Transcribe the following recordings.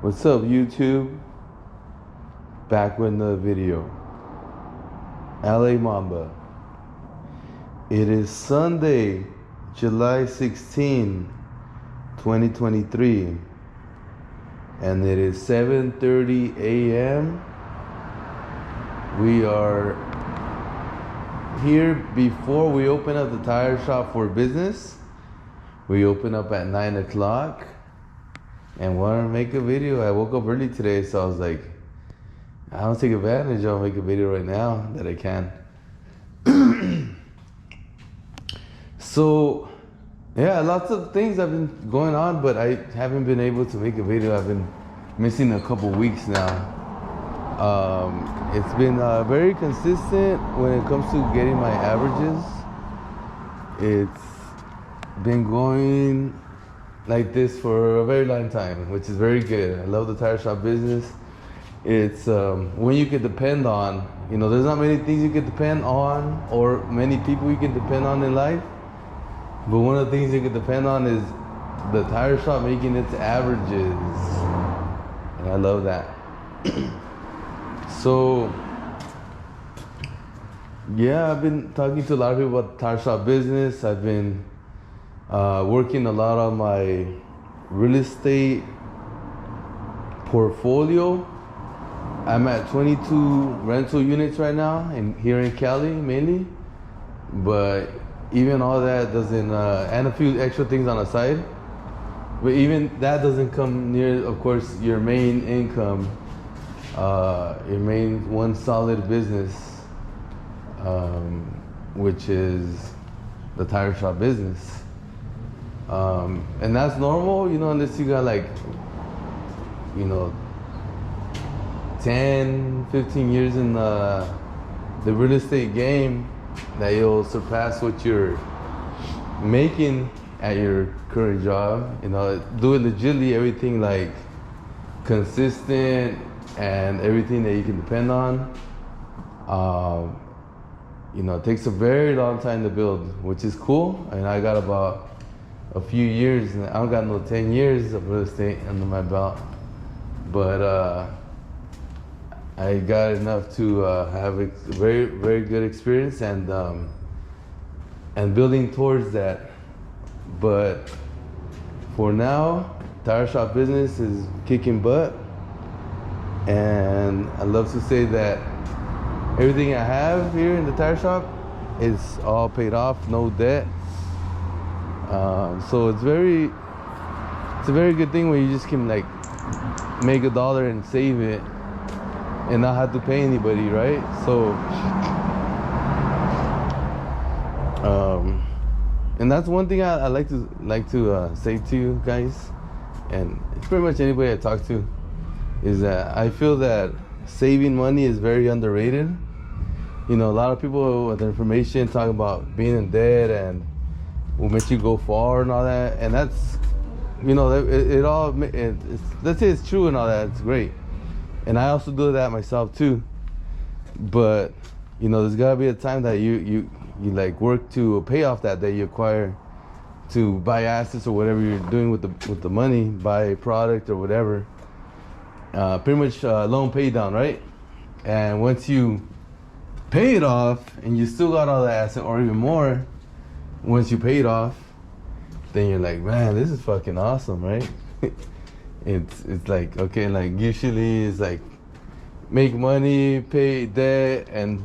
What's up, YouTube? Back with the video. LA Mamba. It is Sunday, July 16, 2023, and it is 7:30 a.m. We are here before we open up the tire shop for business. We open up at 9 o'clock and want to make a video. I woke up early today, so I was like, I'll take advantage. I'll make a video right now that I can. So, yeah, lots of things have been going on, but I haven't been able to make a video. I've been missing a couple weeks now. It's been very consistent when it comes to getting my averages. It's been going like this for a very long time, which is very good. I love the tire shop business. It's when you can depend on, there's not many things you can depend on or many people you can depend on in life. But one of the things you can depend on is the tire shop making its averages. And I love that. So, yeah, I've been talking to a lot of people about the tire shop business. I've been working a lot on my real estate portfolio. I'm at 22 rental units right now, here in Cali mainly. But even all that doesn't, and a few extra things on the side. But even that doesn't come near, of course, your main income, your main one solid business, which is the tire shop business. And that's normal, unless you got like, 10, 15 years in the real estate game, that you'll surpass what you're making at your current job. Do it legitimately, everything like consistent and everything that you can depend on. It takes a very long time to build, which is cool. And I got about a few years, and I don't got no 10 years of real estate under my belt, but I got enough to have a very, very good experience and building towards that. But for now, tire shop business is kicking butt, and I love to say that everything I have here in the tire shop is all paid off, no debt. So it's a very good thing when you just can like make $1 and save it and not have to pay anybody, right? So, and that's one thing I like to say to you guys, and it's pretty much anybody I talk to, is that I feel that saving money is very underrated. A lot of people with information talk about being in debt and will make you go far and all that, and that's, let's say it's true and all that, it's great. And I also do that myself too. But, there's gotta be a time that you like work to pay off that you acquire, to buy assets or whatever you're doing with the money, buy a product or whatever. Pretty much loan pay down, right? And once you pay it off and you still got all the asset or even more, once you pay it off, then you're like, man, this is fucking awesome, right? It's like, okay, like usually it's like make money, pay debt, and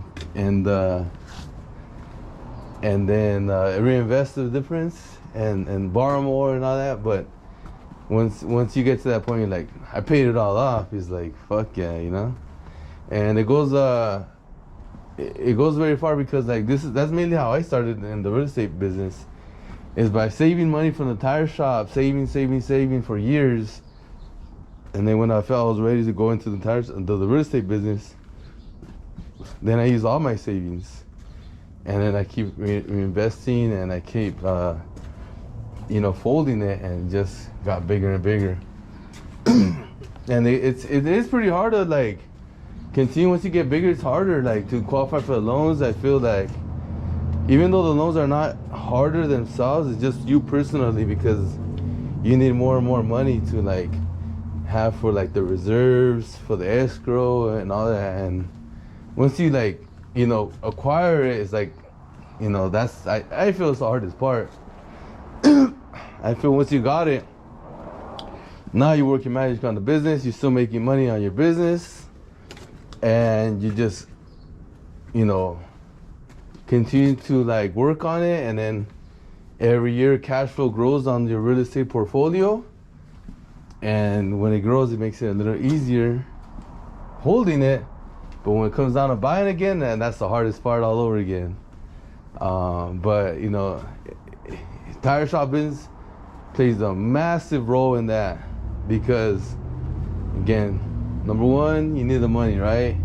then reinvest the difference and borrow more and all that. But once you get to that point, you're like, I paid it all off. It's like, fuck yeah, and it goes very far, because like that's mainly how I started in the real estate business, is by saving money from the tire shop, saving for years. And then when I felt I was ready to go into the real estate business, then I use all my savings, and then I keep reinvesting, and I keep folding it, and just got bigger and bigger. And it is pretty hard to like continue. Once you get bigger, it's harder like to qualify for the loans. I feel like even though the loans are not harder themselves, it's just you personally, because you need more and more money to like have for like the reserves, for the escrow and all that. And once you like, acquire it, it's like, that's, I feel it's the hardest part. I feel once you got it, now you're working magic on the business, you're still making money on your business, and you just, continue to like work on it, and then every year cash flow grows on your real estate portfolio. And when it grows, it makes it a little easier holding it. But when it comes down to buying again, then that's the hardest part all over again. But tire shop business plays a massive role in that, because again, number one, you need the money, right?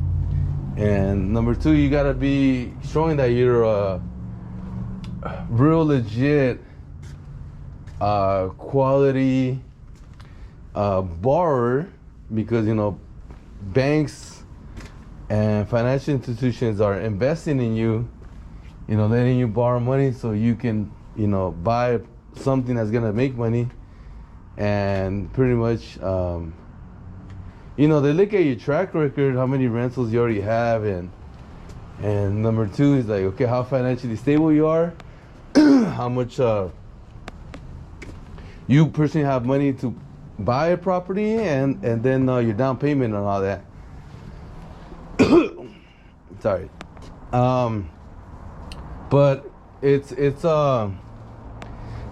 And number two, you gotta be showing that you're a real legit quality borrower, because banks and financial institutions are investing in you, letting you borrow money so you can buy something that's gonna make money. And pretty much they look at your track record, how many rentals you already have, and number two is like, okay, how financially stable you are, how much you personally have money to buy a property, and then your down payment and all that. Sorry. But it's of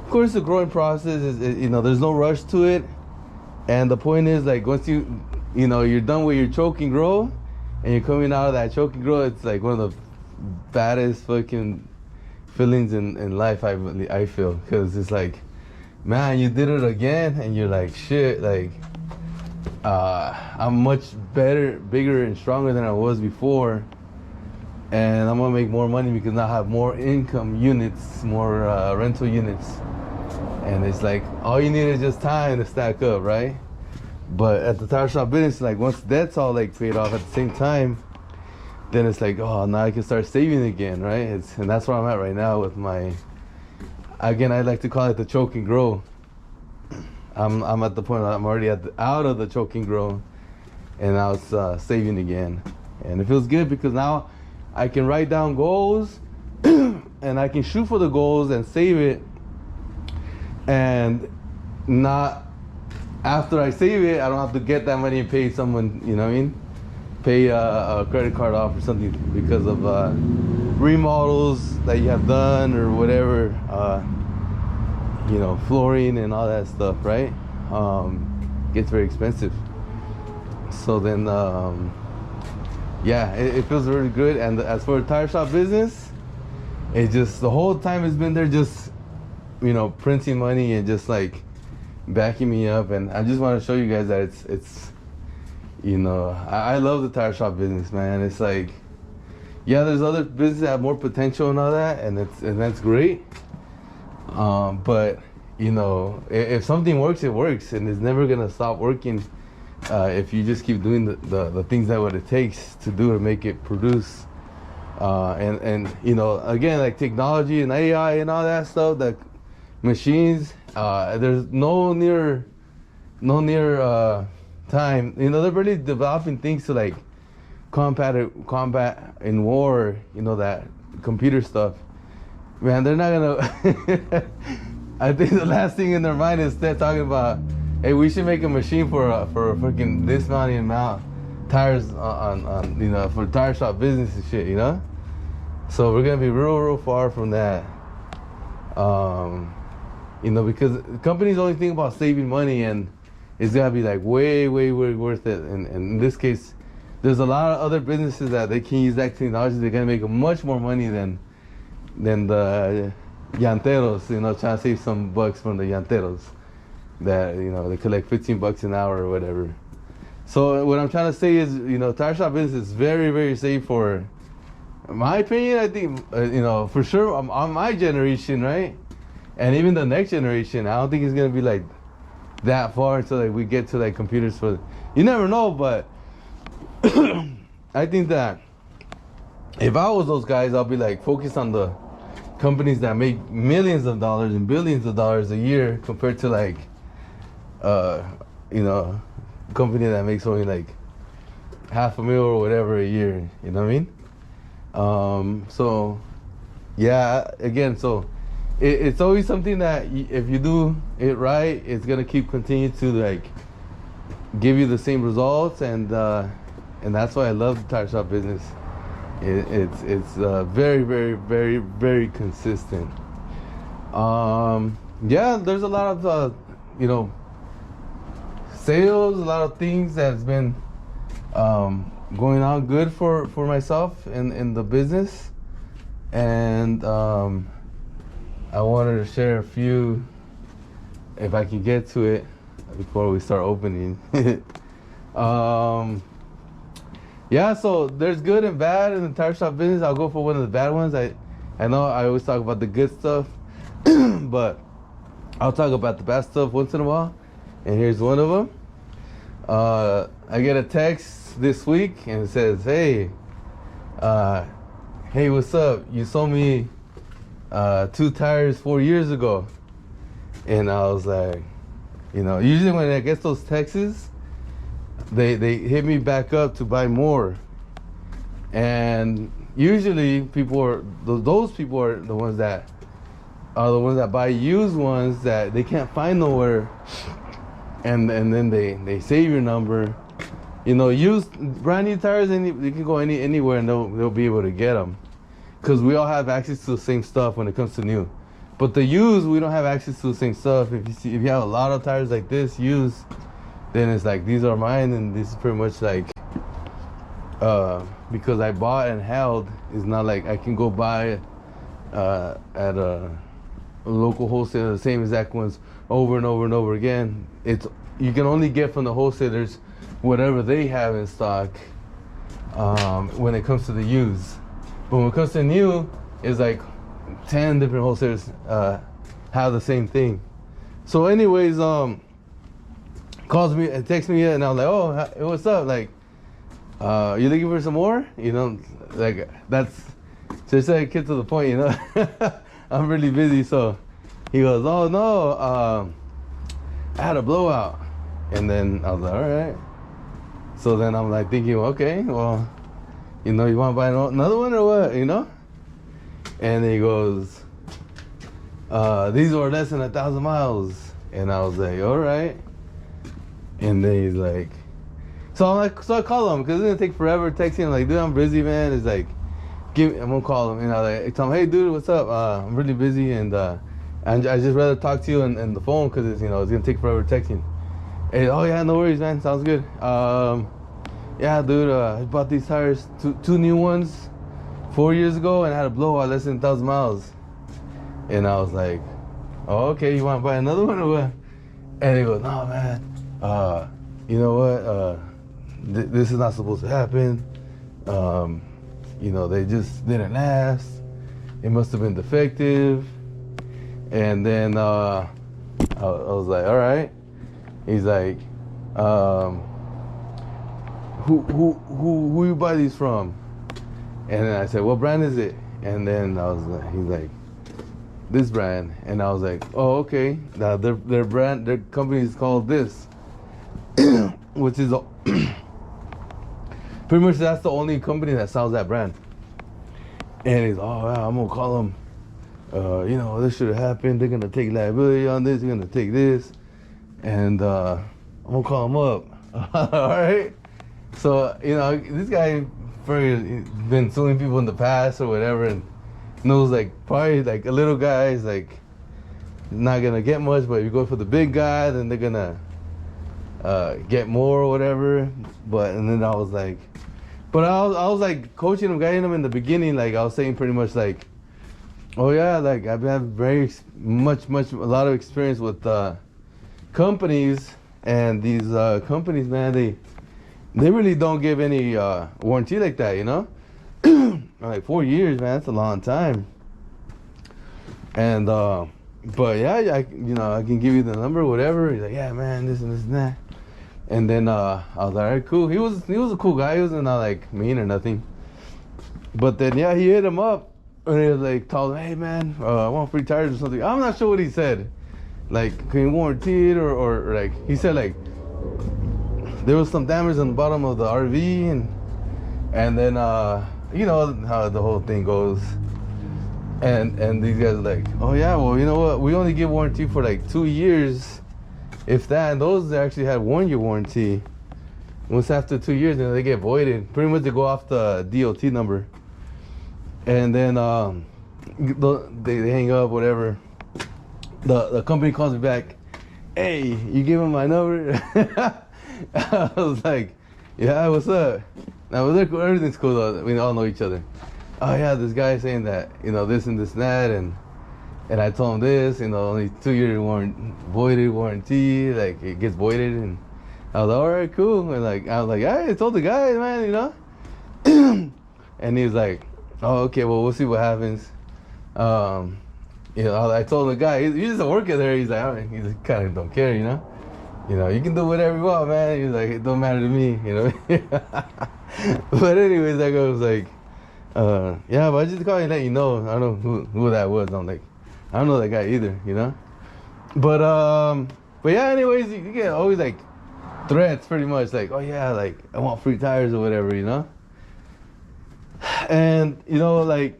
course a growing process. There's no rush to it, and the point is, like, once you're done with your choke and grow, and you're coming out of that choke and grow, it's like one of the baddest fucking feelings in life, I feel, because it's like, man, you did it again, and you're like, shit, like, I'm much better, bigger, and stronger than I was before, and I'm gonna make more money because now I have more income units, more rental units, and it's like, all you need is just time to stack up, right? But at the tire shop business, like, once that's all like paid off at the same time, then it's like, oh, now I can start saving again, right? And that's where I'm at right now with my, again, I like to call it the choke and grow. I'm at the point where I'm already out of the choke and grow, and now it's saving again. And it feels good because now I can write down goals and I can shoot for the goals and save it, and not after I save it, I don't have to get that money and pay someone, pay a credit card off or something because of remodels that you have done or whatever, flooring and all that stuff, right? Gets very expensive. So then, it feels really good. And as for the tire shop business, it just, the whole time it's been there, just, printing money and just like backing me up. And I just want to show you guys that it's I love the tire shop business, man. It's like, there's other businesses that have more potential and all that, and that's great. But if something works, it works, and it's never gonna stop working if you just keep doing the things that what it takes to do to make it produce. And again, like technology and AI and all that stuff, that machines, there's no near time. They're really developing things to like combat in war. That computer stuff. Man, they're not gonna. I think the last thing in their mind is they're talking about, hey, we should make a machine for a freaking this amount tires on for tire shop business and shit. So we're gonna be real far from that. Because companies only think about saving money, and it's gotta be like way worth it. And in this case, there's a lot of other businesses that they can use that technology. They're gonna make much more money than the llanteros, trying to save some bucks from the llanteros that, they collect $15 an hour or whatever. So what I'm trying to say is, tire shop business is very safe for, in my opinion. I think, for sure on my generation, right? And even the next generation, I don't think it's going to be like that far until like we get to like computers for, you never know, but I think that if I was those guys, I'll be like focused on the companies that make millions of dollars and billions of dollars a year compared to like company that makes only like $500,000 or whatever a year. You know what I mean? So yeah, again, so it's always something that if you do it right, it's gonna continue to like give you the same results, and that's why I love the tire shop business. It's very, very, very, very consistent. Yeah, there's a lot of sales, a lot of things that's been going on good for myself in the business, and I wanted to share a few, if I can get to it before we start opening. Yeah, so there's good and bad in the tire shop business. I'll go for one of the bad ones. I know I always talk about the good stuff, but I'll talk about the bad stuff once in a while. And here's one of them. I get a text this week and it says, hey, what's up? You sold me 2 tires 4 years ago. And I was like, usually when I get those texts, they hit me back up to buy more. And usually those people are the ones that buy used ones that they can't find nowhere, and then they save your number. Used brand new tires, and you can go anywhere and they'll be able to get them, because we all have access to the same stuff when it comes to new. But the used, we don't have access to the same stuff. If you have a lot of tires like this used, then it's like, these are mine, and this is pretty much like because I bought and held. It's not like I can go buy at a local wholesaler the same exact ones over and over and over again. You can only get from the wholesalers whatever they have in stock when it comes to the used. But when it comes to new, it's like 10 different wholesalers have the same thing. So anyways, calls me and texts me, and I'm like, oh, what's up? Like, you looking for some more? Like, that's just like, get to the point, I'm really busy. So he goes, oh no, I had a blowout. And then I was like, all right. So then I'm like thinking, okay, well, you want to buy another one or what, And he goes, these are less than 1,000 miles. And I was like, all right. And then he's like, so I call him, because it's gonna take forever texting. I'm like, dude, I'm busy, man. It's like, I'm gonna call him, and I tell him, hey, dude, what's up? I'm really busy, and I just rather talk to you on the phone, because it's gonna take forever texting. And oh yeah, no worries, man. Sounds good. Yeah, dude, I bought these tires, two new ones, 4 years ago, and I had a blowout less than 1,000 miles. And I was like, oh, okay, you want to buy another one or what? And he goes, no, man. You know what? This is not supposed to happen. They just didn't last. It must have been defective. And then I was like, all right. He's like, who you buy these from? And then I said, what brand is it? And then he's like, this brand. And I was like, oh, okay. Now their brand, their company is called this, which is pretty much, that's the only company that sells that brand. And he's, oh, wow, I'm gonna call them. This should have happened. They're gonna take liability on this. They're gonna take this, and I'm gonna call them up. All right. So this guy been suing people in the past or whatever, and knows like probably like a little guy is like not gonna get much, but if you go for the big guy, then they're gonna get more or whatever. And then I was like, but I was like coaching him, guiding him in the beginning. Like I was saying pretty much like, oh yeah, like I've had a lot of experience with companies, and these companies, man, they really don't give any warranty like that, Like 4 years, man, that's a long time. And but yeah, I can give you the number, whatever. He's like, yeah, man, this and this and that. And then I was like, all right, cool. He was a cool guy. He wasn't like mean or nothing. But then yeah, he hit him up, and he was like, told him, hey man, I want free tires or something. I'm not sure what he said. Like, can you warranty it or like he said like there was some damage on the bottom of the RV, and then you know how the whole thing goes. And these guys are like, oh yeah, well, you know what? We only give warranty for like 2 years, if that. And those actually had 1 year warranty. Once after 2 years, then they get voided. Pretty much they go off the DOT number. And then they hang up, whatever. The company calls me back. Hey, you give him my number? I was like, yeah, what's up? Now, everything's cool though. We all know each other. Oh yeah, this guy saying that, you know, this and this and that, and I told him this, you know, only 2 year voided warranty, like it gets voided, and I was like, all right, cool. And like I was like, I told the guy, man, you know. And he was like, oh, okay, well, we'll see what happens. You know, I told the guy, he's just a worker there. He's like, I mean, he just kind of don't care, you know. You know, you can do whatever you want, man. He's like, it don't matter to me, you know. But anyways, that guy was like, yeah, but I just called you and let you know. I don't know who that was. I'm like, I don't know that guy either, you know. But yeah, anyways, you get always like threats, pretty much, like, oh yeah, like I want free tires or whatever, you know. And you know, like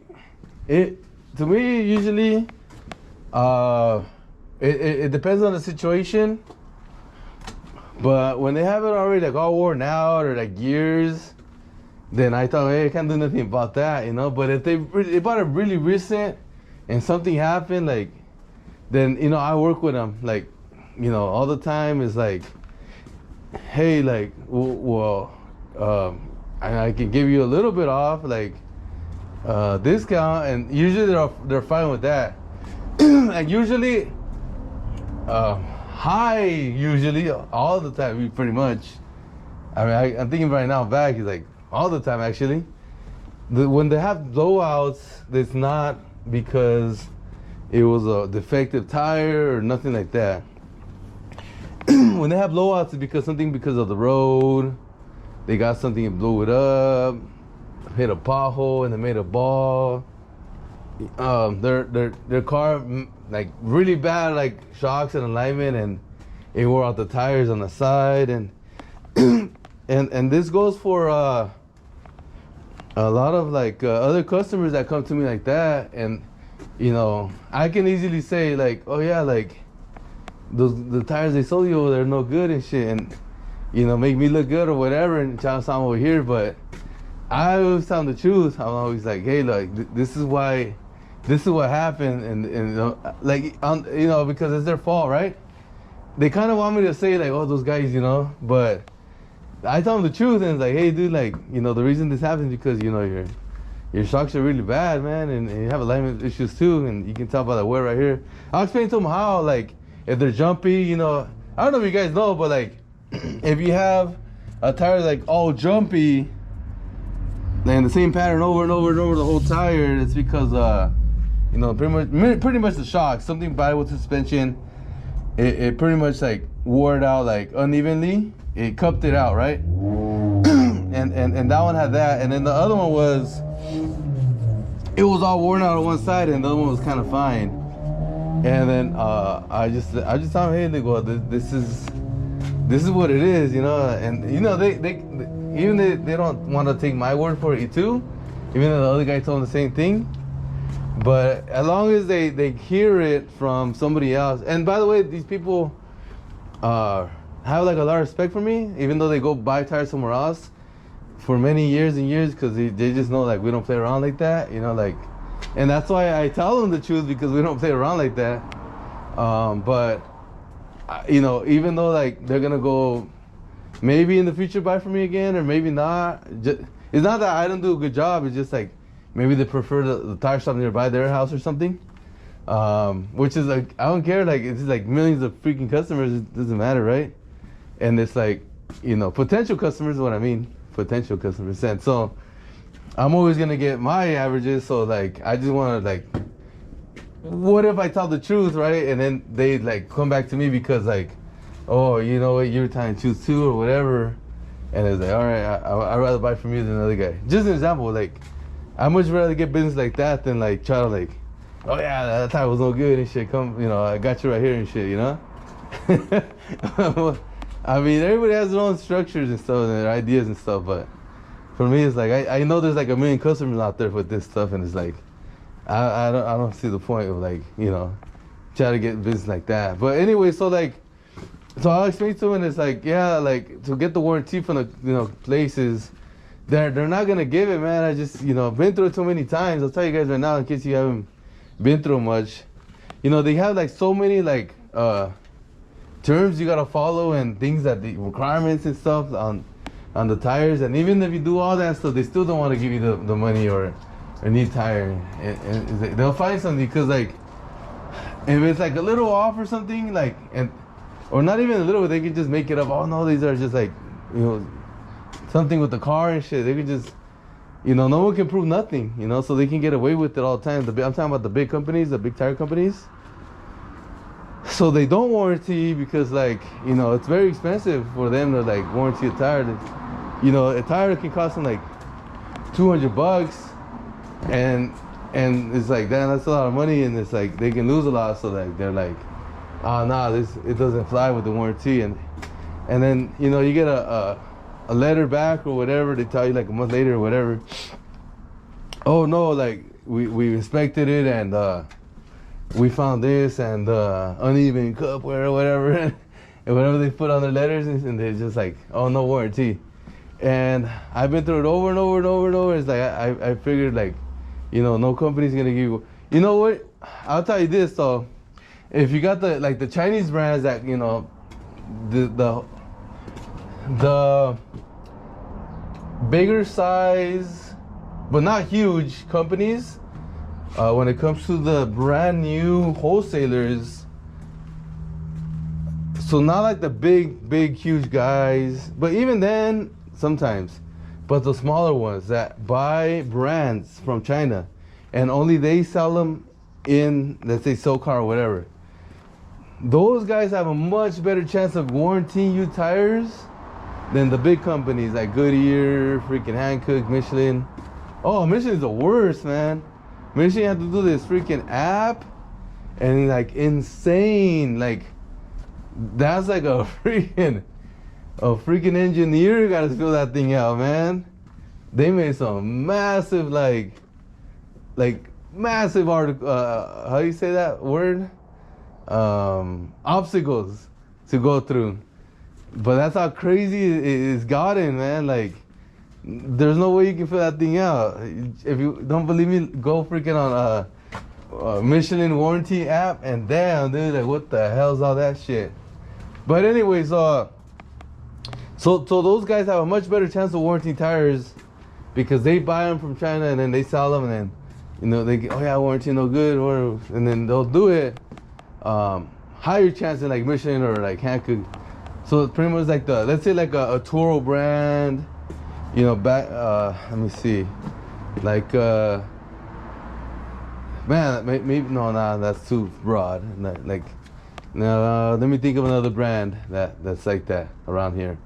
it to me usually, it depends on the situation. But when they have it already like all worn out or like years, then I thought, hey, I can't do nothing about that, you know. But if they bought it really recent and something happened, like, then, you know, I work with them, like, you know, all the time. Is like, hey, like, well, I can give you a little bit off, like, discount, and usually they're fine with that. And usually, high, usually all the time, pretty much. I mean, I'm thinking right now back, it's like all the time actually. When they have blowouts, it's not because it was a defective tire or nothing like that. When they have blowouts, it's because of the road. They got something and blew it up, hit a pothole and they made a ball. Their car, like really bad, like shocks and alignment, and it wore out the tires on the side, and and this goes for a lot of like other customers that come to me like that. And you know, I can easily say like, oh yeah, like the tires they sold you over there are no good and shit, and you know, make me look good or whatever, and try to sound over here. But I always tell them the truth. I'm always like, hey, look, this is what happened, and like, you know, because it's their fault, right? They kind of want me to say like, oh, those guys, you know, but I tell them the truth, and it's like, hey, dude, like, you know, the reason this happens is because, you know, your shocks are really bad, man, and you have alignment issues too, and you can tell by the wear right here. I'll explain to them how, like, if they're jumpy, you know, I don't know if you guys know, but like, if you have a tire like all jumpy, and the same pattern over and over and over the whole tire, it's because you know, pretty much the shock, something bad with suspension. It pretty much like wore it out like unevenly. It cupped it out, right? and that one had that, and then the other one was, it was all worn out on one side, and the other one was kind of fine. And then I just told him, hey, they go, this is what it is, you know. And you know, they even they don't want to take my word for it too, even though the other guy told them the same thing. But as long as they hear it from somebody else, and by the way, these people have like a lot of respect for me, even though they go buy tires somewhere else for many years and years, because they just know like we don't play around like that, you know, like. And that's why I tell them the truth, because we don't play around like that. But you know, even though like they're gonna go maybe in the future buy from me again, or maybe not, it's not that I don't do a good job, it's just like maybe they prefer the tire shop nearby their house or something, which is like, I don't care, like it's like millions of freaking customers, it doesn't matter, right? And it's like, you know, potential customers is what I mean, potential customers. And so I'm always gonna get my averages, so like I just want to like, what if I tell the truth, right? And then they like come back to me because like, oh, you know what, you're telling the truth too or whatever. And it's like, all right, I'd rather buy from you than another guy. Just an example, like I'd much rather get business like that than like try to like, oh yeah, that tire was no good and shit, come, you know, I got you right here and shit, you know. I mean, everybody has their own structures and stuff and their ideas and stuff, but for me, it's like I know there's like a million customers out there with this stuff, and it's like I don't see the point of like try to get business like that. But anyway, so I'll explain to him, and it's like, yeah, like to get the warranty from the places, they're not gonna give it, man. I just been through it too many times. I'll tell you guys right now in case you haven't been through much. They have like so many terms you gotta follow and things that the requirements and stuff on the tires, and even if you do all that stuff, they still don't want to give you the money or a new tire, and they'll find something, because like if it's like a little off or something, or not even a little, they could just make it up. Oh no, these are just like something with the car and shit. They could just no one can prove nothing, so they can get away with it all the time. I'm talking about the big companies, the big tire companies. So they don't warranty because it's very expensive for them to warranty a tire. A tire can cost them like $200, and it's like, damn, that's a lot of money, and it's like they can lose a lot. So they're like, oh nah, it doesn't fly with the warranty, and then you get a letter back or whatever. They tell you like a month later or whatever, oh no, like we inspected it, and we found this, and uneven cup or whatever, and whatever they put on their letters, and they're just like, oh, no warranty. And I've been through it over and over and over and over. It's like I figured no company's gonna give you. You know what? I'll tell you this though. If you got the Chinese brands that the bigger size but not huge companies, when it comes to the brand new wholesalers, so not like the big huge guys, but even then sometimes, but the smaller ones that buy brands from China and only they sell them in, let's say, SoCal or whatever, those guys have a much better chance of warranting you tires than the big companies like Goodyear, freaking Hankook, Michelin. Oh, Michelin's the worst, man. Michelin have to do this freaking app, and insane, that's like a freaking engineer got to fill that thing out, man. They made some massive massive article. How do you say that word? Obstacles to go through. But that's how crazy it's gotten, man. There's no way you can fill that thing out. If you don't believe me, go freaking on a Michelin warranty app, and damn, dude, what the hell's all that shit? But anyways, so those guys have a much better chance of warranting tires because they buy them from China and then they sell them, and then they get, oh yeah, warranty no good, and then they'll do it. Higher chance than Michelin or Hankook. So it's pretty much let's say a Toro brand, let me see, man, maybe no, that's too broad. Now let me think of another brand that's like that around here.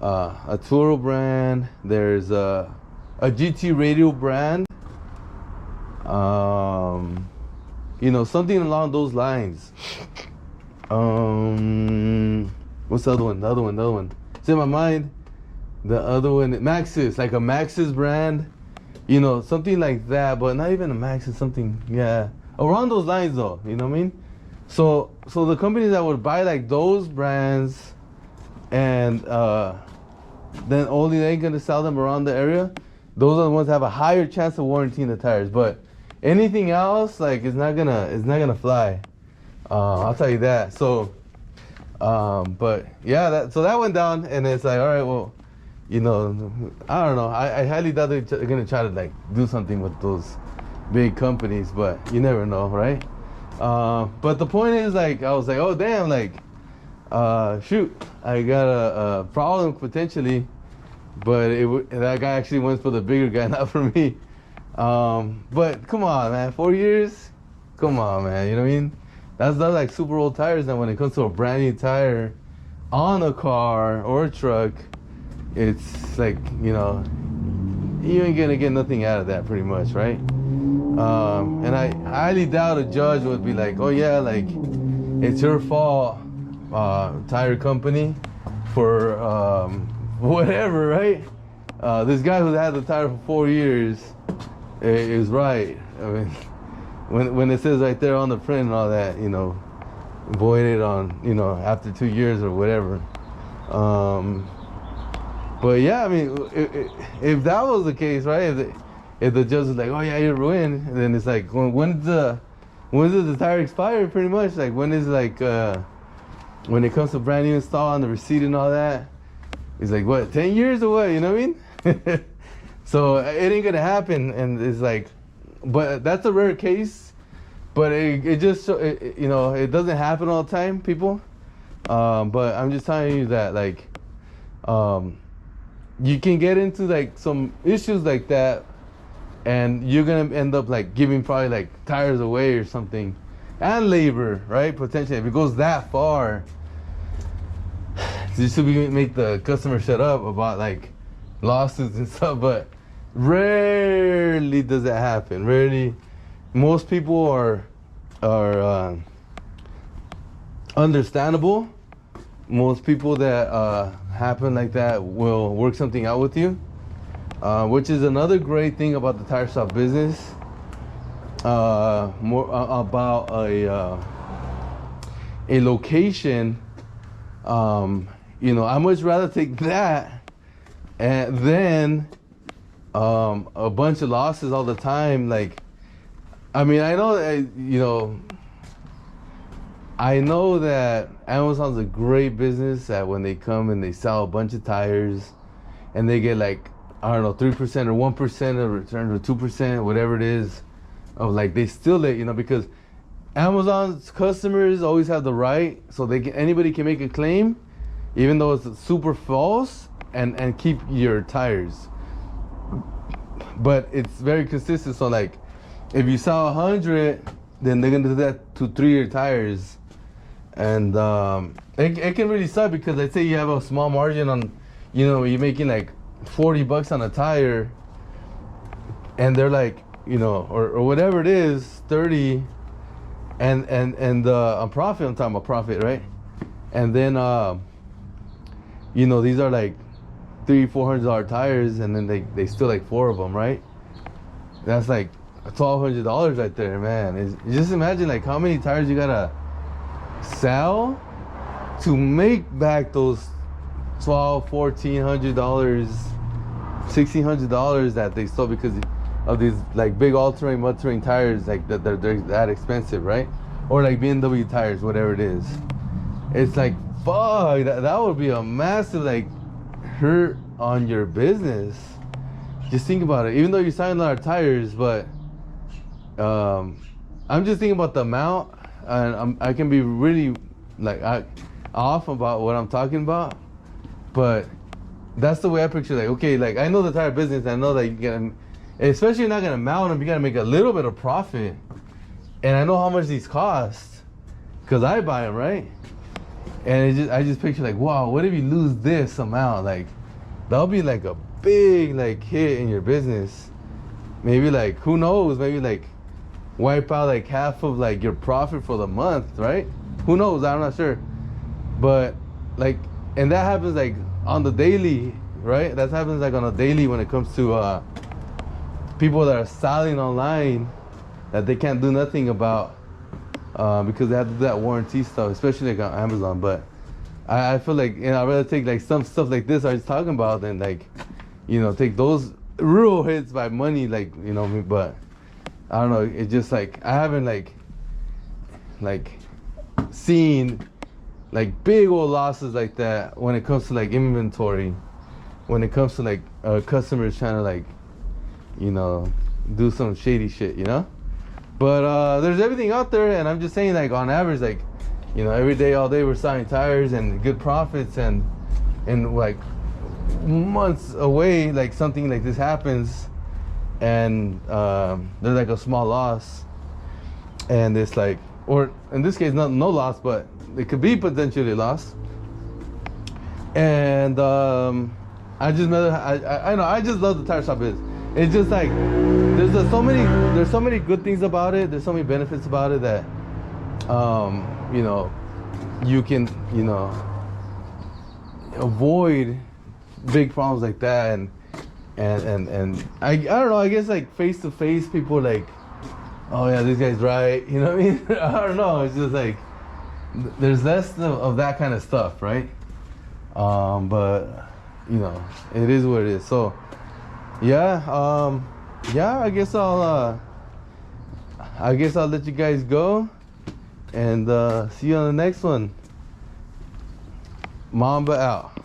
A Toro brand. There's a GT Radio brand. Something along those lines. What's the other one? The other one. It's in my mind. The other one, Maxxis, like a Maxxis brand. Something like that, but not even a Maxxis, something, yeah. Around those lines though, you know what I mean? So the companies that would buy those brands and then only they're gonna sell them around the area, those are the ones that have a higher chance of warranting the tires. But anything else, it's not gonna fly. I'll tell you that. So but yeah, so that went down, and it's all right, well, I don't know. I highly doubt they're gonna try to do something with those big companies, but you never know, right? But the point is, I was oh damn, shoot, I got a problem potentially, but that guy actually went for the bigger guy, not for me. But come on, man, 4 years, come on, man, you know what I mean? That's not super old tires. Now when it comes to a brand new tire on a car or a truck, it's you ain't gonna get nothing out of that pretty much, right? And I highly doubt a judge would be oh yeah, it's your fault, tire company, for whatever, right? This guy who had the tire for 4 years is right. I mean, when it says right there on the print and all that, you know, voided on, you know, after 2 years or whatever. But yeah, I mean, if that was the case, right? If the judge was like, oh yeah, you're ruined, then it's like, when does the tire expire? Pretty much, like when is like when it comes to brand new install and the receipt and all that, it's like what, 10 years or what? You know what I mean? So it ain't gonna happen, and it's like, but that's a rare case. But it just, you know, it doesn't happen all the time, people. But I'm just telling you that, like, you can get into like some issues like that, and you're gonna end up like giving probably like tires away or something, and labor, right? Potentially, if it goes that far, just to make the customer shut up about like lawsuits and stuff. But rarely does that happen. Rarely. Most people are understandable. Most people that happen like that will work something out with you, which is another great thing about the tire shop business. More about a location. You know, I much rather take that and then a bunch of losses all the time. Like, I mean, I know that, you know, I know that Amazon's a great business that when they come and they sell a bunch of tires and they get like, I don't know, 3% or 1% of return or 2%, whatever it is, of like, they steal it, you know, because Amazon's customers always have the right, so anybody can make a claim, even though it's super false, and keep your tires. But it's very consistent, so like, if you sell 100, then they're gonna do that to 3 of your tires. And it can really suck, because let's say you have a small margin on, you know, you're making like $40 on a tire, and they're like, you know, or whatever it is, 30, and on profit, I'm talking about profit, right? And then you know, these are like $300-400 tires, and then they steal like 4 of them, right? That's like $1,200 right there, man. Just imagine like how many tires you gotta sell to make back those $1,200-1,400, $1,600 that they stole because of these like big all-terrain, mud-terrain tires, like they're that expensive, right? Or like BMW tires, whatever it is. It's like, fuck, that would be a massive like hurt on your business. Just think about it. Even though you're selling a lot of tires, but I'm just thinking about the amount, and I can be really like off about what I'm talking about, but that's the way I picture. Like, okay, like I know the tire business. I know that you gotta, especially you're not gonna mount them. You gotta make a little bit of profit, and I know how much these cost because I buy them, right? And I just picture like, wow, what if you lose this amount? Like, that'll be like a big like hit in your business. Maybe like, who knows? Maybe like wipe out like half of like your profit for the month, right? Who knows? I'm not sure. But like, and that happens like on the daily, right? That happens like on a daily when it comes to people that are selling online that they can't do nothing about because they have to do that warranty stuff, especially like on Amazon. But I feel like, you know, I'd rather take like some stuff like this I was talking about than like, you know, take those real hits by money, like, you know. But I don't know, it's just like I haven't like seen like big old losses like that when it comes to like inventory, when it comes to like customers trying to like, you know, do some shady shit, you know. But there's everything out there, and I'm just saying, like, on average, like, you know, every day, all day, we're selling tires and good profits, and like months away, like something like this happens, and there's like a small loss, and it's like, or in this case, no loss, but it could be potentially loss. And I just love the tire shop business. It's just like there's so many good things about it. There's so many benefits about it that you know, you can, you know, avoid big problems like that. And I don't know, I guess like face to face people like, oh yeah, this guy's right, you know what I mean? I don't know, it's just like there's less of that kind of stuff, right? But you know, it is what it is. So yeah, I guess I'll let you guys go, and see you on the next one. Mamba out.